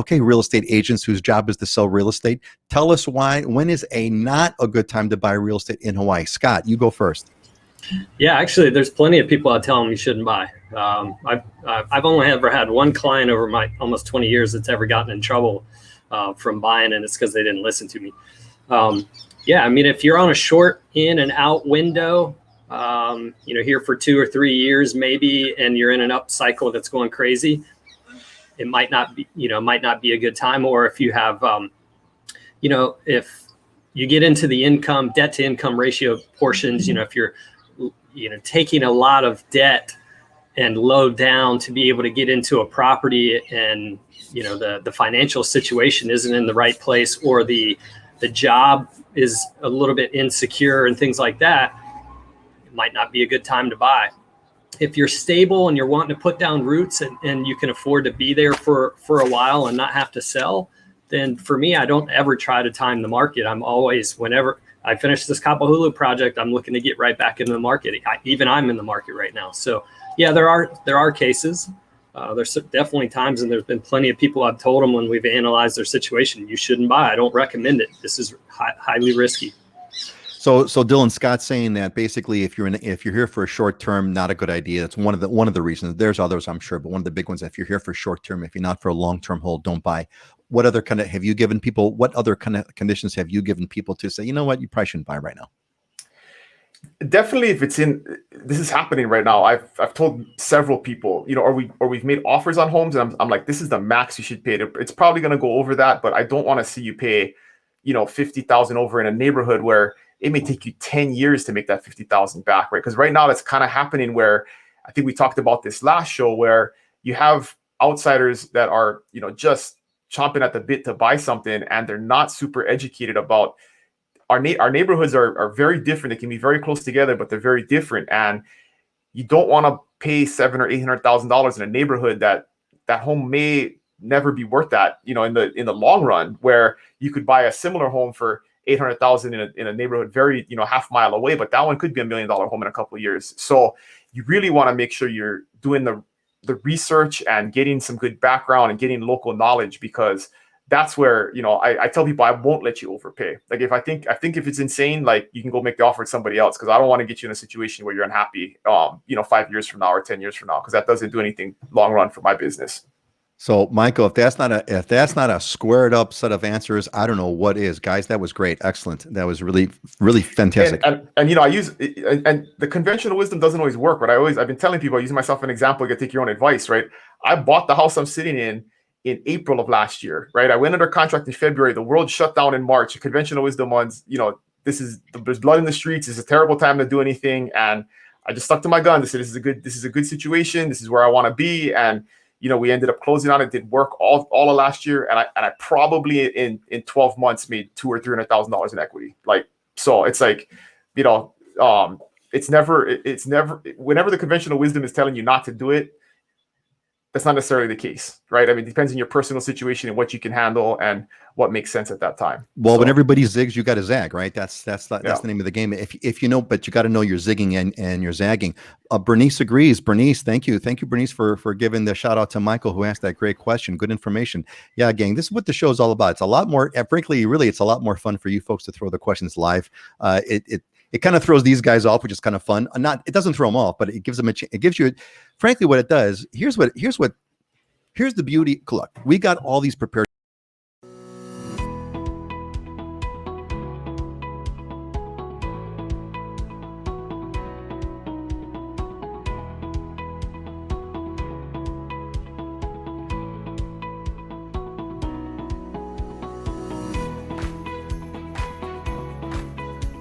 okay, real estate agents whose job is to sell real estate. Tell us when is not a good time to buy real estate in Hawaii? Scott, you go first. Yeah, actually, there's plenty of people I tell them you shouldn't buy. I've only ever had one client over my almost 20 years that's ever gotten in trouble from buying, and it's because they didn't listen to me. Yeah, I mean, if you're on a short in and out window, here for 2 or 3 years maybe, and you're in an up cycle that's going crazy, it might not be a good time. Or if you have, if you get into the debt to income ratio portions, if you're taking a lot of debt and low down to be able to get into a property, and the financial situation isn't in the right place, or the job is a little bit insecure and things like that, it might not be a good time to buy. If you're stable and you're wanting to put down roots and you can afford to be there for a while and not have to sell, then for me, I don't ever try to time the market. I'm always, whenever I finish this Kapahulu project, I'm looking to get right back into the market. I'm in the market right now. So yeah, there are cases. There's definitely times, and there's been plenty of people I've told them when we've analyzed their situation, you shouldn't buy. I don't recommend it. This is highly risky. So Dylan, Scott's saying that basically if you're here for a short term, not a good idea. That's one of the reasons. There's others, I'm sure, but one of the big ones, if you're here for short term, if you're not for a long term hold, don't buy. What other kind of conditions have you given people to say, you know what, you probably shouldn't buy right now? Definitely, if this is happening right now. I've told several people, or we've made offers on homes, and I'm like, this is the max you should pay. It's probably going to go over that, but I don't want to see you pay, $50,000 over in a neighborhood where it may take you 10 years to make that 50,000 back, right? Because right now that's kind of happening where I think we talked about this last show, where you have outsiders that are, just chomping at the bit to buy something, and they're not super educated about our neighborhoods are very different. They can be very close together, but they're very different. And you don't want to pay $700,000 or $800,000 in a neighborhood that home may never be worth that, in the long run, where you could buy a similar home for $800,000 in a neighborhood very, half mile away, but that one could be $1 million home in a couple of years. So you really want to make sure you're doing the research and getting some good background and getting local knowledge, because that's where, I tell people I won't let you overpay. Like I think if it's insane, like you can go make the offer to somebody else, because I don't want to get you in a situation where you're unhappy, 5 years from now or 10 years from now, because that doesn't do anything long run for my business. So, Michael, if that's not a squared up set of answers, I don't know what is. Guys, that was great, excellent. That was really, really fantastic. And I use and the conventional wisdom doesn't always work, but I've been telling people, I use myself an example. You got to take your own advice, right? I bought the house I'm sitting in April of last year, right? I went under contract in February. The world shut down in March. The conventional wisdom ones, there's blood in the streets. It's a terrible time to do anything, and I just stuck to my guns. I said, this is a good situation. This is where I want to be, and we ended up closing on it. Did work all of last year, and I probably in 12 months made $200,000 or $300,000 in equity. Like, so it's like, it's never whenever the conventional wisdom is telling you not to do it, that's not necessarily the case, right? I mean, it depends on your personal situation and what you can handle and what makes sense at that time. Well, when everybody zigs, you got to zag, right? That's the name of the game. If but you got to know you're zigging and you're zagging. Bernice agrees. Bernice, thank you, Bernice, for giving the shout out to Michael, who asked that great question. Good information. Yeah, gang, this is what the show is all about. It's a lot more, frankly, really, it's a lot more fun for you folks to throw the questions live. It kind of throws these guys off, which is kind of fun. It doesn't throw them off, but it gives them it gives you, frankly, what it does. Here's the beauty. Look, we got all these prepared